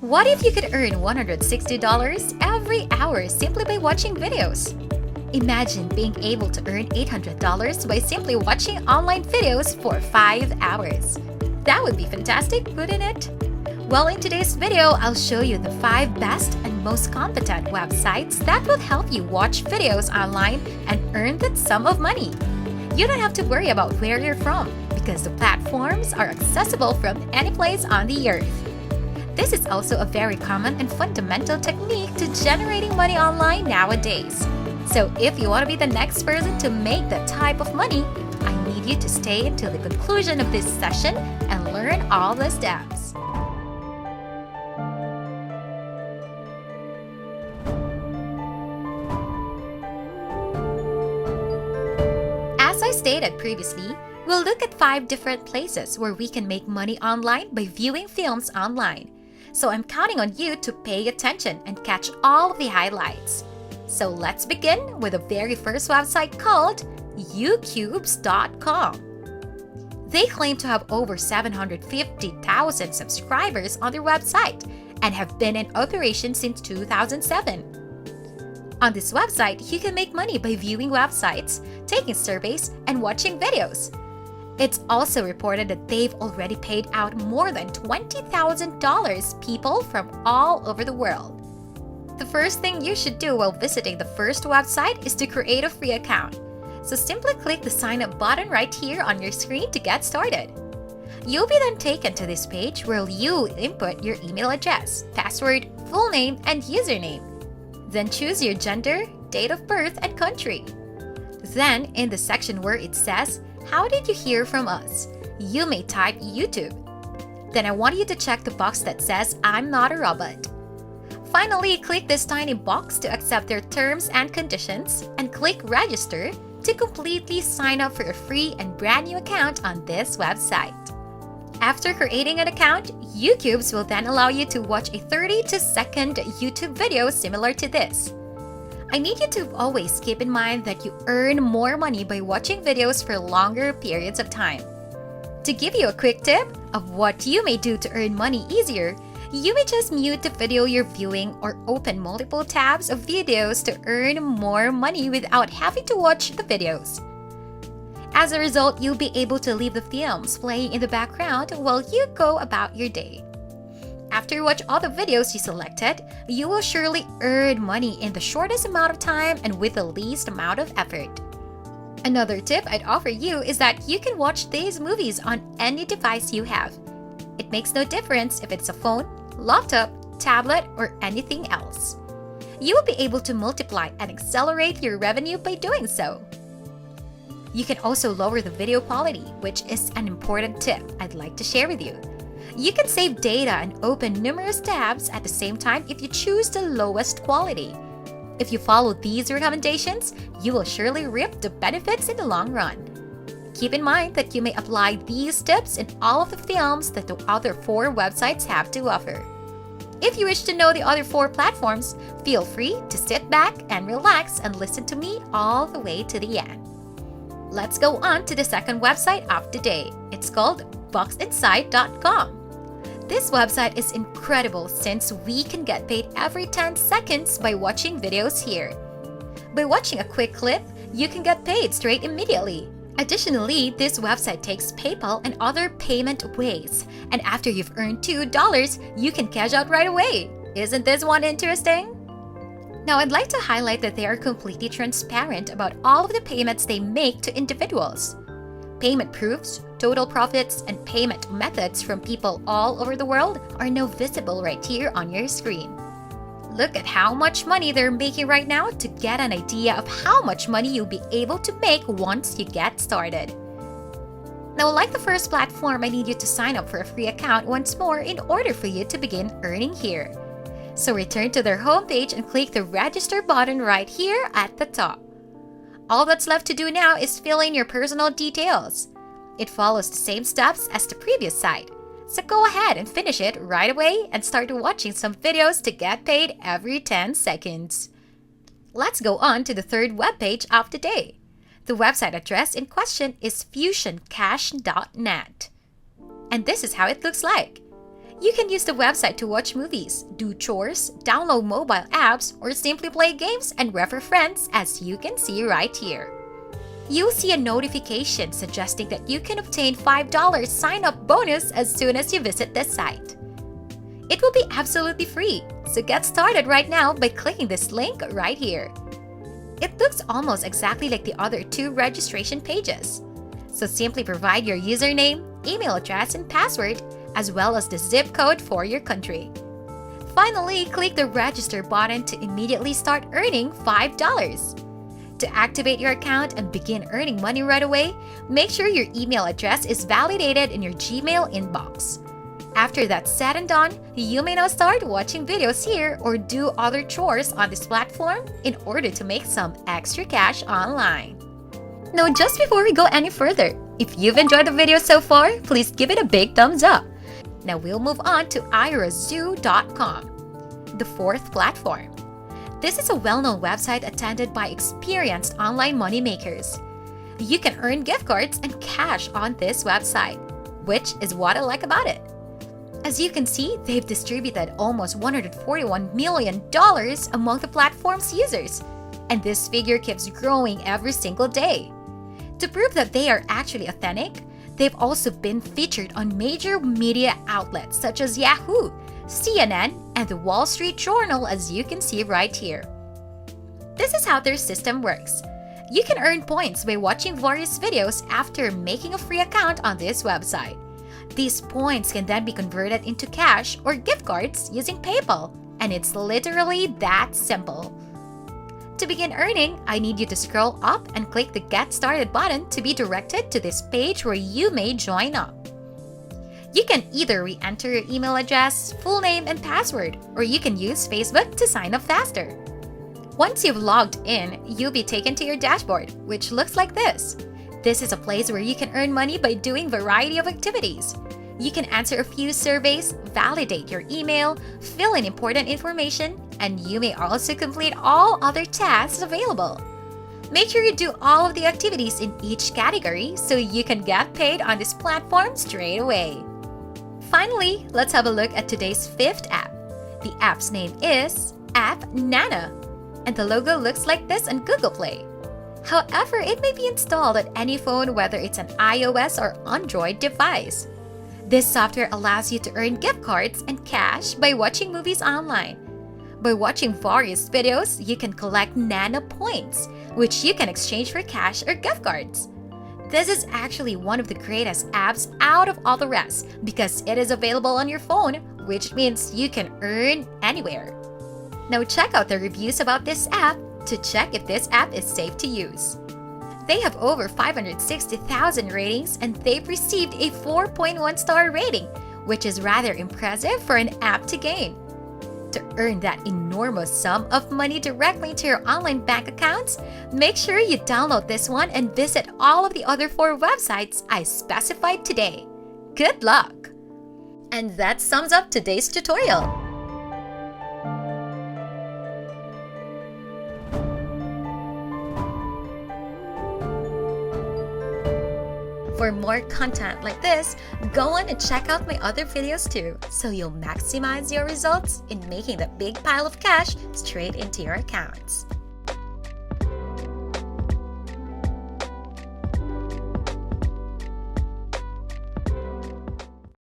What if you could earn $160 every hour simply by watching videos? Imagine being able to earn $800 by simply watching online videos for 5 hours. That would be fantastic, wouldn't it? Well, in today's video, I'll show you the 5 best and most competent websites that will help you watch videos online and earn that sum of money. You don't have to worry about where you're from because the platforms are accessible from any place on the earth. This is also a very common and fundamental technique to generating money online nowadays. So if you want to be the next person to make that type of money, I need you to stay until the conclusion of this session and learn all the steps. As I stated previously, we'll look at 5 different places where we can make money online by viewing films online. So I'm counting on you to pay attention and catch all of the highlights. So let's begin with the very first website called youtubes.com. They claim to have over 750,000 subscribers on their website and have been in operation since 2007. On this website, you can make money by viewing websites, taking surveys, and watching videos. It's also reported that they've already paid out more than $20,000 people from all over the world. The first thing you should do while visiting the first website is to create a free account. So simply click the sign up button right here on your screen to get started. You'll be then taken to this page where you input your email address, password, full name, and username. Then choose your gender, date of birth, and country. Then in the section where it says, "How did you hear from us?" you may type YouTube. Then I want you to check the box that says, "I'm not a robot." Finally, click this tiny box to accept their terms and conditions and click Register to completely sign up for a free and brand new account on this website. After creating an account, YouTubes will then allow you to watch a 30-second YouTube video similar to this. I need you to always keep in mind that you earn more money by watching videos for longer periods of time. To give you a quick tip of what you may do to earn money easier, you may just mute the video you're viewing or open multiple tabs of videos to earn more money without having to watch the videos. As a result, you'll be able to leave the films playing in the background while you go about your day. After you watch all the videos you selected, you will surely earn money in the shortest amount of time and with the least amount of effort. Another tip I'd offer you is that you can watch these movies on any device you have. It makes no difference if it's a phone, laptop, tablet, or anything else. You will be able to multiply and accelerate your revenue by doing so. You can also lower the video quality, which is an important tip I'd like to share with you. You can save data and open numerous tabs at the same time if you choose the lowest quality. If you follow these recommendations, you will surely reap the benefits in the long run. Keep in mind that you may apply these tips in all of the films that the other 4 websites have to offer. If you wish to know the other 4 platforms, feel free to sit back and relax and listen to me all the way to the end. Let's go on to the second website of the day. It's called boxinside.com. This website is incredible since we can get paid every 10 seconds by watching videos here. By watching a quick clip, you can get paid straight immediately. Additionally, this website takes PayPal and other payment ways, and after you've earned $2, you can cash out right away. Isn't this one interesting? Now, I'd like to highlight that they are completely transparent about all of the payments they make to individuals. Payment proofs, total profits, and payment methods from people all over the world are now visible right here on your screen. Look at how much money they're making right now to get an idea of how much money you'll be able to make once you get started. Now, like the first platform, I need you to sign up for a free account once more in order for you to begin earning here. So return to their homepage and click the Register button right here at the top. All that's left to do now is fill in your personal details. It follows the same steps as the previous site. So go ahead and finish it right away and start watching some videos to get paid every 10 seconds. Let's go on to the third webpage of the day. The website address in question is fusioncash.net. And this is how it looks like. You can use the website to watch movies, do chores, download mobile apps, or simply play games and refer friends, as you can see right here. You'll see a notification suggesting that you can obtain $5 sign-up bonus as soon as you visit this site. It will be absolutely free, so get started right now by clicking this link right here. It looks almost exactly like the other two registration pages. So simply provide your username, email address, and password, as well as the zip code for your country. Finally, click the register button to immediately start earning $5. To activate your account and begin earning money right away, make sure your email address is validated in your Gmail inbox. After that's said and done, you may now start watching videos here or do other chores on this platform in order to make some extra cash online. Now, just before we go any further, if you've enjoyed the video so far, please give it a big thumbs up. Now we'll move on to Irazoo.com, the fourth platform. This is a well-known website attended by experienced online money makers. You can earn gift cards and cash on this website, which is what I like about it. As you can see, they've distributed almost $141 million among the platform's users, and this figure keeps growing every single day. To prove that they are actually authentic, they've also been featured on major media outlets such as Yahoo, CNN, and the Wall Street Journal, as you can see right here. This is how their system works. You can earn points by watching various videos after making a free account on this website. These points can then be converted into cash or gift cards using PayPal, and it's literally that simple. To begin earning, I need you to scroll up and click the Get Started button to be directed to this page where you may join up. You can either re-enter your email address, full name, and password, or you can use Facebook to sign up faster. Once you've logged in, you'll be taken to your dashboard, which looks like this. This is a place where you can earn money by doing a variety of activities. You can answer a few surveys, validate your email, fill in important information, and you may also complete all other tasks available. Make sure you do all of the activities in each category so you can get paid on this platform straight away. Finally, let's have a look at today's fifth app. The app's name is App Nana, and the logo looks like this on Google Play. However, it may be installed at any phone, whether it's an iOS or Android device. This software allows you to earn gift cards and cash by watching movies online. By watching various videos, you can collect Nana points, which you can exchange for cash or gift cards. This is actually one of the greatest apps out of all the rest because it is available on your phone, which means you can earn anywhere. Now check out the reviews about this app to check if this app is safe to use. They have over 560,000 ratings and they've received a 4.1 star rating, which is rather impressive for an app to gain. To earn that enormous sum of money directly to your online bank accounts, make sure you download this one and visit all of the other 4 websites I specified today. Good luck! And that sums up today's tutorial. For more content like this, go on and check out my other videos too, so you'll maximize your results in making that big pile of cash straight into your accounts.